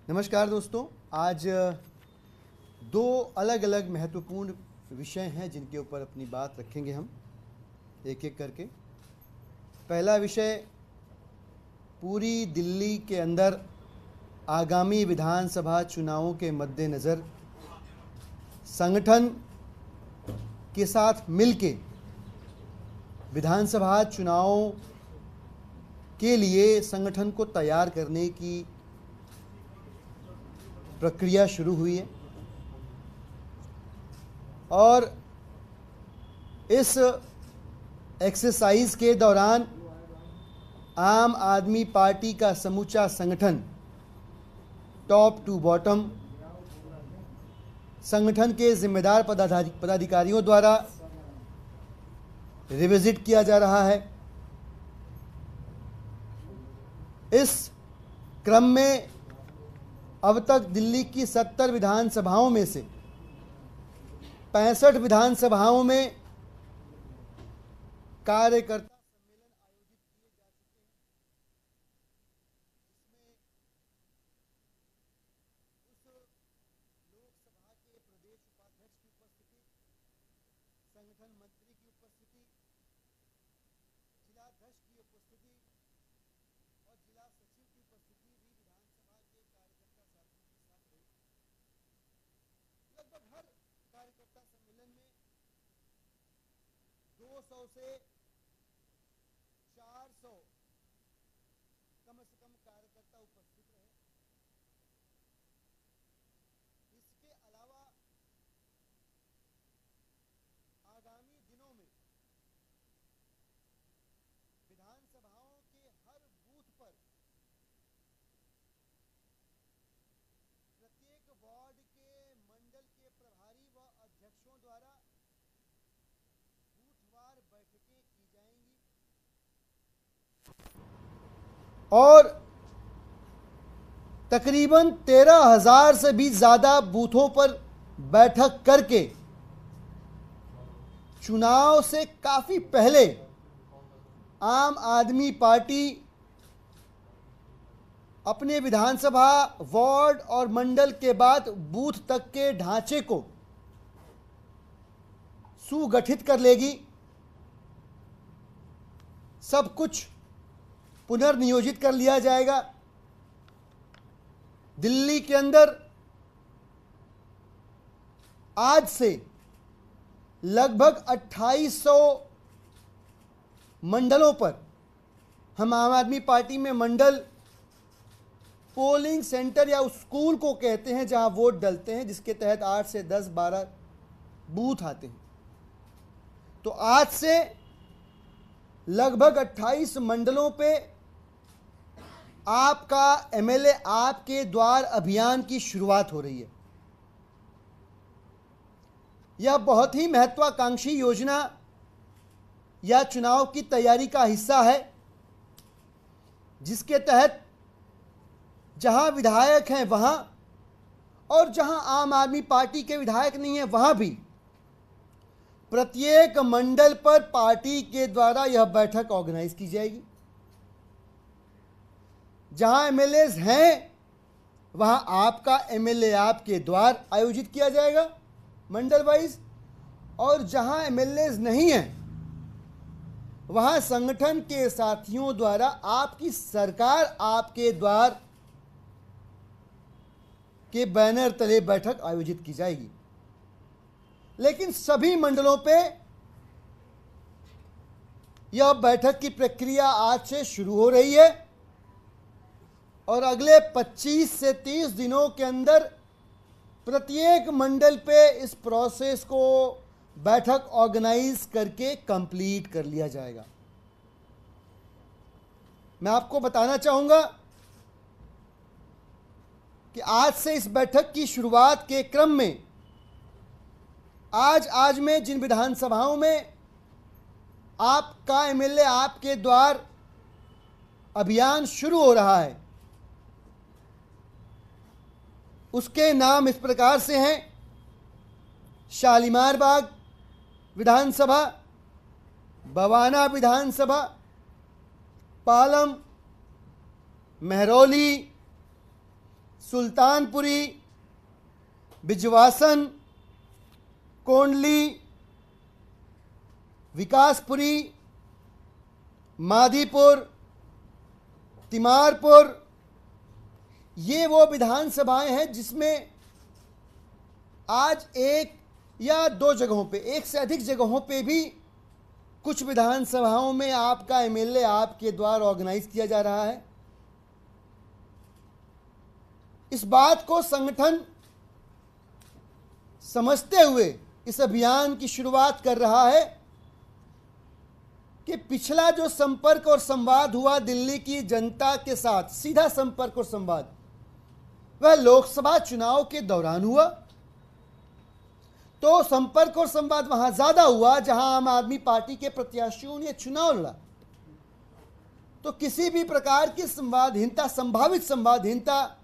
नमस्कार दोस्तों। आज दो अलग अलग महत्वपूर्ण विषय हैं जिनके ऊपर अपनी बात रखेंगे हम एक एक करके। पहला विषय, पूरी दिल्ली के अंदर आगामी विधानसभा चुनावों के मद्देनज़र संगठन के साथ मिलके विधानसभा चुनावों के लिए संगठन को तैयार करने की प्रक्रिया शुरू हुई है और इस एक्सरसाइज के दौरान आम आदमी पार्टी का समूचा संगठन टॉप टू बॉटम संगठन के जिम्मेदार पदाधिकारियों द्वारा रिविजिट किया जा रहा है। इस क्रम में अब तक दिल्ली की 70 विधानसभाओं में से 65 विधानसभाओं में कार्यकर्ता सम्मेलन आयोजित किए जा चुके हैं, जिसमें उस लोकसभा के प्रदेश उपाध्यक्ष की उपस्थिति, संगठन मंत्री की उपस्थिति, जिलाध्यक्ष की उपस्थिति और जिला सचिव की उपस्थिति भी विधानसभा के कार्यकर्ता साथियों के साथ रही। लगभग हर कार्यकर्ता सम्मेलन में 200 से 400 कम से कम कार्यकर्ता उपस्थित रहे। इसके अलावा आगामी दिनों में विधानसभाओं के हर बूथ पर प्रत्येक वार्ड के मंडल के प्रभारी व अध्यक्षों द्वारा बूथवार बैठकें की जाएंगी और तकरीबन 13,000 से भी ज़्यादा बूथों पर बैठक करके चुनाव से काफ़ी पहले आम आदमी पार्टी अपने विधानसभा वार्ड और मंडल के बाद बूथ तक के ढांचे को सुगठित कर लेगी। सब कुछ पुनर्नियोजित कर लिया जाएगा। दिल्ली के अंदर आज से लगभग 2800 मंडलों पर हम आम आदमी पार्टी में मंडल पोलिंग सेंटर या उस स्कूल को कहते हैं जहां वोट डलते हैं, जिसके तहत 8 से 10-12 बूथ आते हैं। तो आज से लगभग 28 मंडलों पे आपका एमएलए आपके द्वार अभियान की शुरुआत हो रही है। यह बहुत ही महत्वाकांक्षी योजना या चुनाव की तैयारी का हिस्सा है, जिसके तहत जहां विधायक हैं वहां और जहां आम आदमी पार्टी के विधायक नहीं हैं वहां भी प्रत्येक मंडल पर पार्टी के द्वारा यह बैठक ऑर्गेनाइज की जाएगी। जहां एमएलएज हैं वहां आपका एमएलए आपके द्वार आयोजित किया जाएगा मंडल वाइज, और जहां एमएलएज नहीं हैं वहां संगठन के साथियों द्वारा आपकी सरकार आपके द्वार के बैनर तले बैठक आयोजित की जाएगी। लेकिन सभी मंडलों पे यह बैठक की प्रक्रिया आज से शुरू हो रही है और अगले 25 से 30 दिनों के अंदर प्रत्येक मंडल पे इस प्रोसेस को बैठक ऑर्गेनाइज करके कंप्लीट कर लिया जाएगा। मैं आपको बताना चाहूंगा कि आज से इस बैठक की शुरुआत के क्रम में आज में जिन विधानसभाओं में आपका एमएलए आपके द्वार अभियान शुरू हो रहा है, उसके नाम इस प्रकार से हैं: शालीमार बाग विधानसभा, बवाना विधानसभा, पालम, महरौली, सुल्तानपुरी, बिजवासन, कोंडली, विकासपुरी, माधीपुर, तिमारपुर, ये वो विधानसभाएं हैं जिसमें आज एक या दो जगहों पे, एक से अधिक जगहों पे भी कुछ विधानसभाओं में आपका एमएलए आपके द्वारा ऑर्गेनाइज किया जा रहा है। इस बात को संगठन समझते हुए इस अभियान की शुरुआत कर रहा है कि पिछला जो संपर्क और संवाद हुआ दिल्ली की जनता के साथ, सीधा संपर्क और संवाद, वह लोकसभा चुनाव के दौरान हुआ। तो संपर्क और संवाद वहां ज्यादा हुआ जहां आम आदमी पार्टी के प्रत्याशियों ने चुनाव लड़ा। तो किसी भी प्रकार की संवादहीनता, संभावित संवादहीनता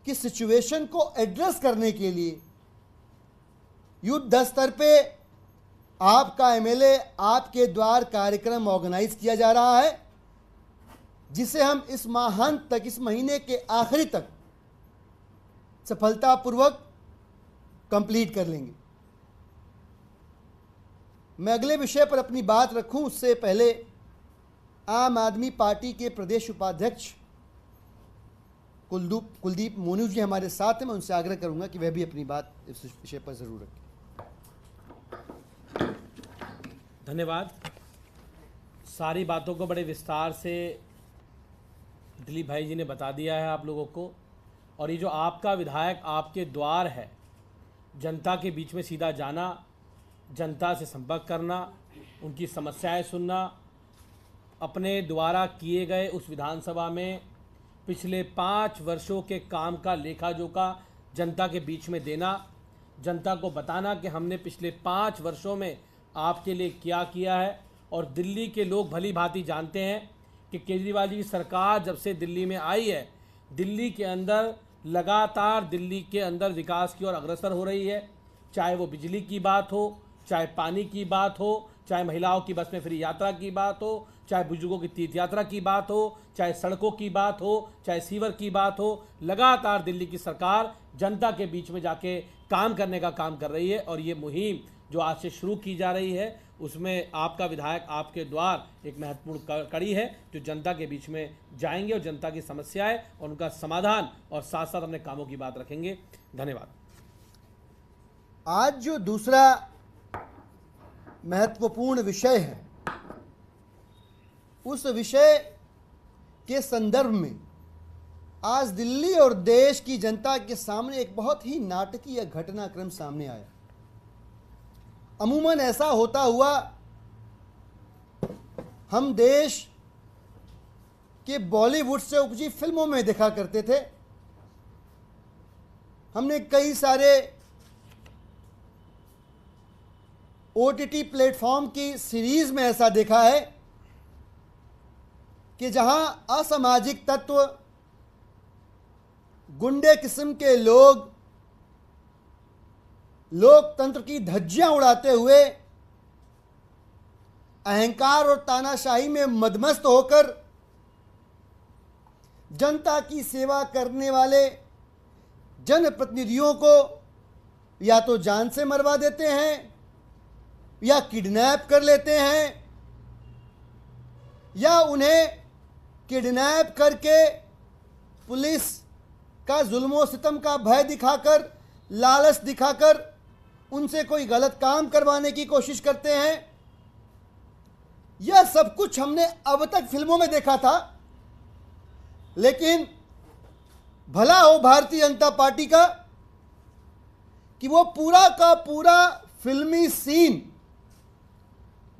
की सिचुएशन को एड्रेस करने के लिए युद्ध स्तर पे आपका एमएलए आपके द्वार कार्यक्रम ऑर्गेनाइज किया जा रहा है, जिसे हम इस माहांत तक, इस महीने के आखिरी तक सफलतापूर्वक कंप्लीट कर लेंगे। मैं अगले विषय पर अपनी बात रखूं उससे पहले आम आदमी पार्टी के प्रदेश उपाध्यक्ष कुलदीप मोनू जी हमारे साथ हैं। मैं उनसे आग्रह करूंगा कि वह भी अपनी बात इस विषय पर जरूर रखें। धन्यवाद। सारी बातों को बड़े विस्तार से दिलीप भाई जी ने बता दिया है आप लोगों को। और ये जो आपका विधायक आपके द्वार है, जनता के बीच में सीधा जाना, जनता से संपर्क करना, उनकी समस्याएं सुनना, अपने द्वारा किए गए उस विधानसभा में पिछले 5 वर्षों के काम का लेखा जोखा जनता के बीच में देना, जनता को बताना कि हमने पिछले 5 वर्षों में आपके लिए क्या किया है। और दिल्ली के लोग भली भांति जानते हैं कि केजरीवाल जी की सरकार जब से दिल्ली में आई है, दिल्ली के अंदर लगातार दिल्ली के अंदर विकास की ओर अग्रसर हो रही है। चाहे वो बिजली की बात हो, चाहे पानी की बात हो, चाहे महिलाओं की बस में फ्री यात्रा की बात हो, चाहे बुजुर्गों की तीर्थ यात्रा की बात हो, चाहे सड़कों की बात हो, चाहे सीवर की बात हो, लगातार दिल्ली की सरकार जनता के बीच में जाके काम करने का काम कर रही है। और ये मुहिम जो आज से शुरू की जा रही है, उसमें आपका विधायक आपके द्वार एक महत्वपूर्ण कड़ी है, जो जनता के बीच में जाएंगे और जनता की समस्याएं और उनका समाधान और साथ साथ अपने कामों की बात रखेंगे। धन्यवाद। आज जो दूसरा महत्वपूर्ण विषय है, उस विषय के संदर्भ में आज दिल्ली और देश की जनता के सामने एक बहुत ही नाटकीय घटनाक्रम सामने आया। अमूमन ऐसा होता हुआ हम देश के बॉलीवुड से उपजी फिल्मों में देखा करते थे। हमने कई सारे ओटीटी प्लेटफॉर्म की सीरीज में ऐसा देखा है कि जहां असामाजिक तत्व, गुंडे किस्म के लोग लोकतंत्र की धज्जियां उड़ाते हुए अहंकार और तानाशाही में मदमस्त होकर जनता की सेवा करने वाले जनप्रतिनिधियों को या तो जान से मरवा देते हैं या किडनैप कर लेते हैं, या उन्हें किडनैप करके पुलिस का जुल्म सितम का भय दिखाकर, लालच दिखाकर उनसे कोई गलत काम करवाने की कोशिश करते हैं। यह सब कुछ हमने अब तक फिल्मों में देखा था, लेकिन भला हो भारतीय जनता पार्टी का कि वो पूरा का पूरा फिल्मी सीन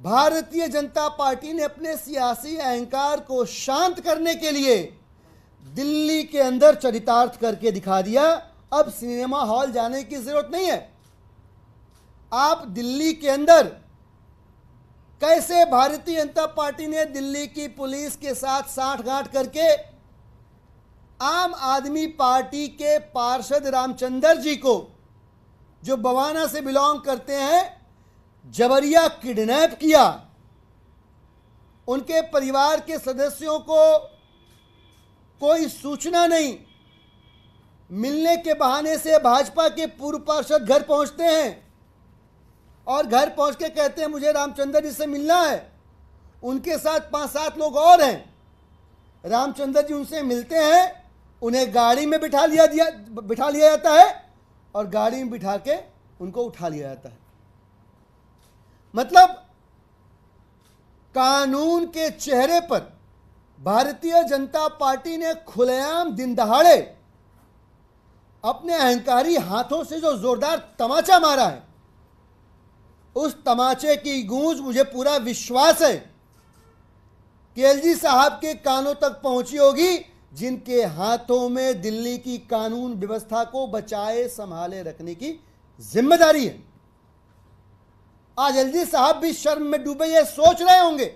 भारतीय जनता पार्टी ने अपने सियासी अहंकार को शांत करने के लिए दिल्ली के अंदर चरितार्थ करके दिखा दिया। अब सिनेमा हॉल जाने की जरूरत नहीं है। आप दिल्ली के अंदर कैसे भारतीय जनता पार्टी ने दिल्ली की पुलिस के साथ साठगांठ करके आम आदमी पार्टी के पार्षद रामचंद्र जी को, जो बवाना से बिलोंग करते हैं, जबरिया किडनैप किया। उनके परिवार के सदस्यों को कोई सूचना नहीं, मिलने के बहाने से भाजपा के पूर्व पार्षद घर पहुंचते हैं और घर पहुंच के कहते हैं मुझे रामचंद्र जी से मिलना है। उनके साथ 5-7 लोग और हैं। रामचंद्र जी उनसे मिलते हैं, उन्हें गाड़ी में बिठा लिया जाता है और गाड़ी में बिठा के उनको उठा लिया जाता है। मतलब कानून के चेहरे पर भारतीय जनता पार्टी ने खुलेआम दिन दहाड़े अपने अहंकारी हाथों से जो जोरदार तमाचा मारा है, उस तमाचे की गूंज मुझे पूरा विश्वास है कि एलजी साहब के कानों तक पहुंची होगी, जिनके हाथों में दिल्ली की कानून व्यवस्था को बचाए संभाले रखने की जिम्मेदारी है। आज एलजी साहब भी शर्म में डूबे ये सोच रहे होंगे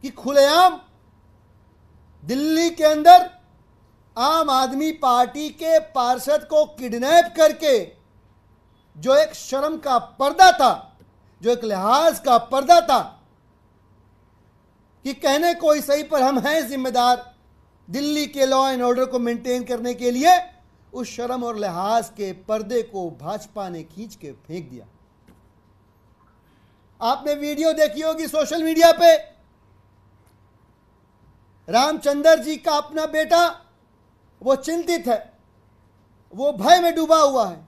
कि खुलेआम दिल्ली के अंदर आम आदमी पार्टी के पार्षद को किडनैप करके जो एक शर्म का पर्दा था, जो एक लिहाज का पर्दा था कि कहने कोई सही पर हम हैं जिम्मेदार दिल्ली के लॉ एंड ऑर्डर को मेंटेन करने के लिए, उस शर्म और लिहाज के पर्दे को भाजपा ने खींच के फेंक दिया। आपने वीडियो देखी होगी सोशल मीडिया पे, रामचंद्र जी का अपना बेटा वो चिंतित है, वो भय में डूबा हुआ है,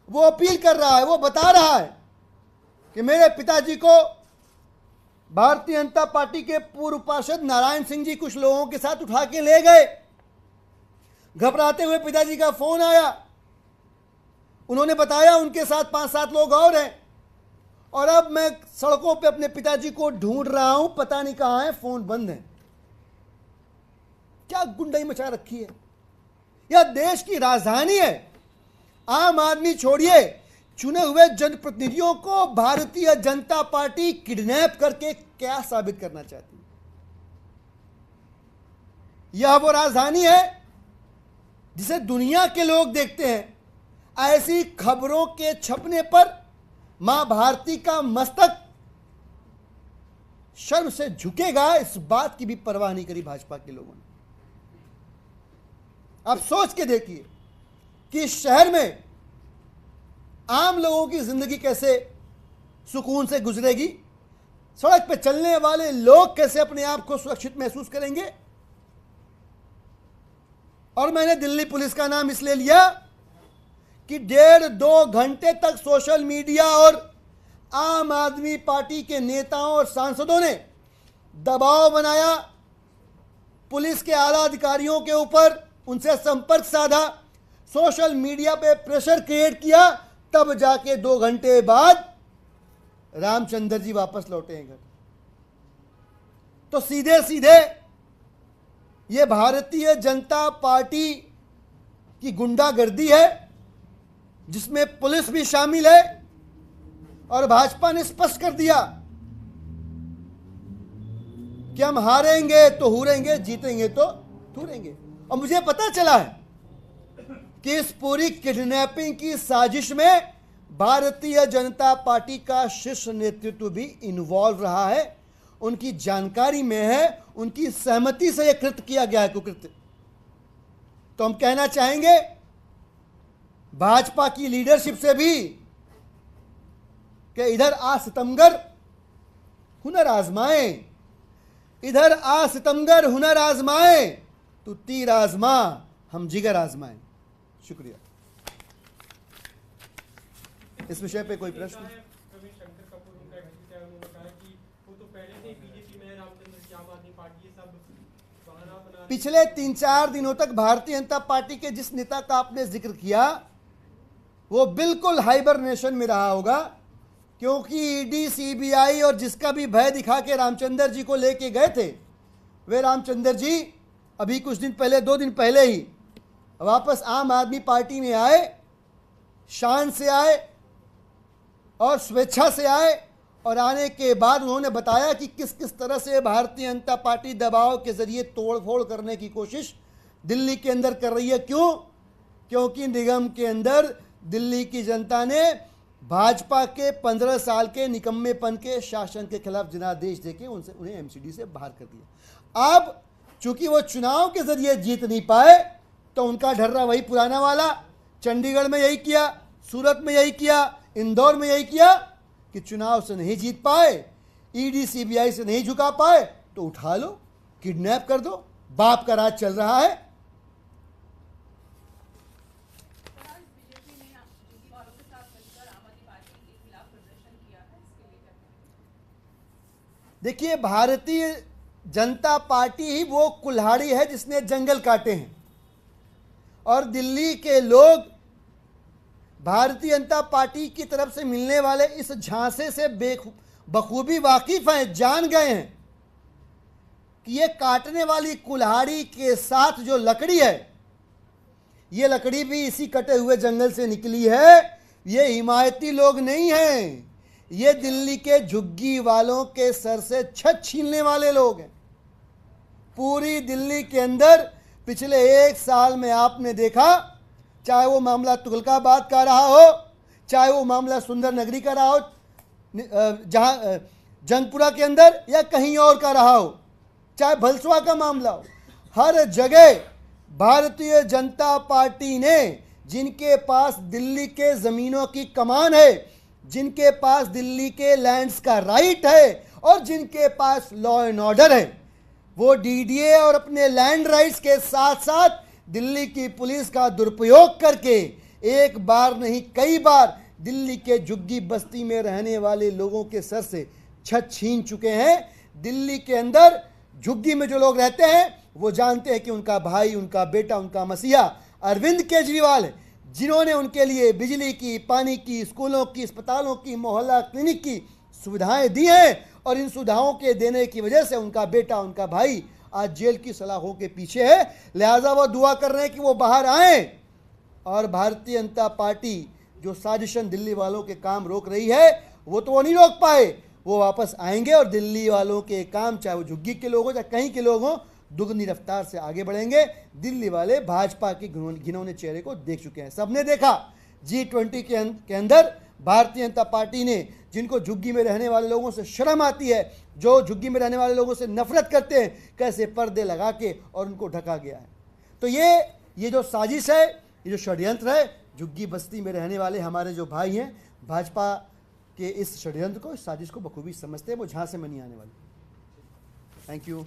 वो अपील कर रहा है, वो बता रहा है कि मेरे पिताजी को भारतीय जनता पार्टी के पूर्व पार्षद नारायण सिंह जी कुछ लोगों के साथ उठा के ले गए। घबराते हुए पिताजी का फोन आया, उन्होंने बताया उनके साथ 5-7 लोग और हैं और अब मैं सड़कों पे अपने पिताजी को ढूंढ रहा हूं, पता नहीं कहां है, फोन बंद है। क्या गुंडाई मचा रखी है। यह देश की राजधानी है। आम आदमी छोड़िए, चुने हुए जनप्रतिनिधियों को भारतीय जनता पार्टी किडनैप करके क्या साबित करना चाहती है। यह वो राजधानी है जिसे दुनिया के लोग देखते हैं। ऐसी खबरों के छपने पर मां भारती का मस्तक शर्म से झुकेगा, इस बात की भी परवाह नहीं करी भाजपा के लोगों ने। आप सोच के देखिए कि इस शहर में आम लोगों की जिंदगी कैसे सुकून से गुजरेगी, सड़क पे चलने वाले लोग कैसे अपने आप को सुरक्षित महसूस करेंगे। और मैंने दिल्ली पुलिस का नाम इसलिए लिया कि 1.5-2 घंटे तक सोशल मीडिया और आम आदमी पार्टी के नेताओं और सांसदों ने दबाव बनाया पुलिस के आला अधिकारियों के ऊपर, उनसे संपर्क साधा, सोशल मीडिया पे प्रेशर क्रिएट किया, तब जाके 2 घंटे बाद रामचंद्र जी वापस लौटे हैं घर। तो सीधे सीधे ये भारतीय जनता पार्टी की गुंडागर्दी है, जिसमें पुलिस भी शामिल है। और भाजपा ने स्पष्ट कर दिया कि हम हारेंगे तो हुरेंगे, जीतेंगे तो थूरेंगे। और मुझे पता चला है कि इस पूरी किडनैपिंग की साजिश में भारतीय जनता पार्टी का शीर्ष नेतृत्व भी इन्वॉल्व रहा है, उनकी जानकारी में है, उनकी सहमति से यह कृत्य किया गया है, कुकृत्य। तो हम कहना चाहेंगे भाजपा की लीडरशिप से भी कि इधर आ सितमगर हुनर आजमाए, इधर आ सितमगर हुनर आजमाए, तू तीर आजमा हम जिगर आजमाए। शुक्रिया। इस विषय पे कोई प्रश्न? शंकर कपूर उनका एग्जीक्यूटिव है, उन्होंने कहा कि वो तो पहले से बीजेपी में है, रामचंद्र की आम आदमी पार्टी ये सब बहाना बना। पिछले 3-4 दिनों तक भारतीय जनता पार्टी के जिस नेता का आपने जिक्र किया वो बिल्कुल हाइबरनेशन में रहा होगा, क्योंकि ईडी, सीबीआई और जिसका भी भय दिखा के रामचंद्र जी को लेके गए थे, वे रामचंद्र जी अभी कुछ दिन पहले, 2 दिन पहले ही वापस आम आदमी पार्टी में आए, शान से आए और स्वेच्छा से आए। और आने के बाद उन्होंने बताया कि किस किस तरह से भारतीय जनता पार्टी दबाव के जरिए तोड़फोड़ करने की कोशिश दिल्ली के अंदर कर रही है। क्यों? क्योंकि निगम के अंदर दिल्ली की जनता ने भाजपा के 15 साल के निकम्मेपन के शासन के खिलाफ जनादेश देके उन्हें एमसीडी से बाहर कर दिया। अब चूंकि वो चुनाव के जरिए जीत नहीं पाए, तो उनका ढर्रा वही पुराना वाला, चंडीगढ़ में यही किया, सूरत में यही किया, इंदौर में यही किया कि चुनाव से नहीं जीत पाए, ईडी सीबीआई से नहीं झुका पाए तो उठा लो, किडनैप कर दो। बाप का राज चल रहा है। देखिए, भारतीय जनता पार्टी ही वो कुल्हाड़ी है जिसने जंगल काटे हैं, और दिल्ली के लोग भारतीय जनता पार्टी की तरफ से मिलने वाले इस झांसे से बखूबी वाकिफ हैं, जान गए हैं कि ये काटने वाली कुल्हाड़ी के साथ जो लकड़ी है, ये लकड़ी भी इसी कटे हुए जंगल से निकली है। ये हिमायती लोग नहीं हैं, ये दिल्ली के झुग्गी वालों के सर से छत छीनने वाले लोग हैं। पूरी दिल्ली के अंदर पिछले 1 साल में आपने देखा, चाहे वो मामला तुगलकाबाद का रहा हो, चाहे वो मामला सुंदर नगरी का रहा हो, जहां जंगपुरा के अंदर, या कहीं और का रहा हो, चाहे भलसवा का मामला हो, हर जगह भारतीय जनता पार्टी ने, जिनके पास दिल्ली के ज़मीनों की कमान है, जिनके पास दिल्ली के लैंड्स का राइट है, और जिनके पास लॉ एंड ऑर्डर है, वो डीडीए और अपने लैंड राइट्स के साथ साथ दिल्ली की पुलिस का दुरुपयोग करके एक बार नहीं कई बार दिल्ली के झुग्गी बस्ती में रहने वाले लोगों के सर से छत छीन चुके हैं। दिल्ली के अंदर झुग्गी में जो लोग रहते हैं वो जानते हैं कि उनका भाई, उनका बेटा, उनका मसीहा अरविंद केजरीवाल है, जिन्होंने उनके लिए बिजली की, पानी की, स्कूलों की, अस्पतालों की, मोहल्ला क्लिनिक की सुविधाएं दी हैं, और इन सुविधाओं के देने की वजह से उनका बेटा, उनका भाई आज जेल की सलाखों के पीछे है। लिहाजा वो दुआ कर रहे हैं कि वो बाहर आएं, और भारतीय जनता पार्टी जो साजिशन दिल्ली वालों के काम रोक रही है, वो नहीं रोक पाए। वो वापस आएंगे और दिल्ली वालों के काम, चाहे वो झुग्गी के लोग हो चाहे कहीं के लोग हों, दुगनी रफ्तार से आगे बढ़ेंगे। दिल्ली वाले भाजपा के घिनौने चेहरे को देख चुके हैं। सबने देखा G20 के अंदर भारतीय जनता पार्टी ने, जिनको झुग्गी में रहने वाले लोगों से शर्म आती है, जो झुग्गी में रहने वाले लोगों से नफरत करते हैं, कैसे पर्दे लगा के और उनको ढका गया है। तो ये जो साजिश है, ये जो षड्यंत्र है, झुग्गी बस्ती में रहने वाले हमारे जो भाई हैं, भाजपा के इस षड्यंत्र को, इस साजिश को बखूबी समझते हैं। वो झांसे में नहीं आने वाली। Thank you.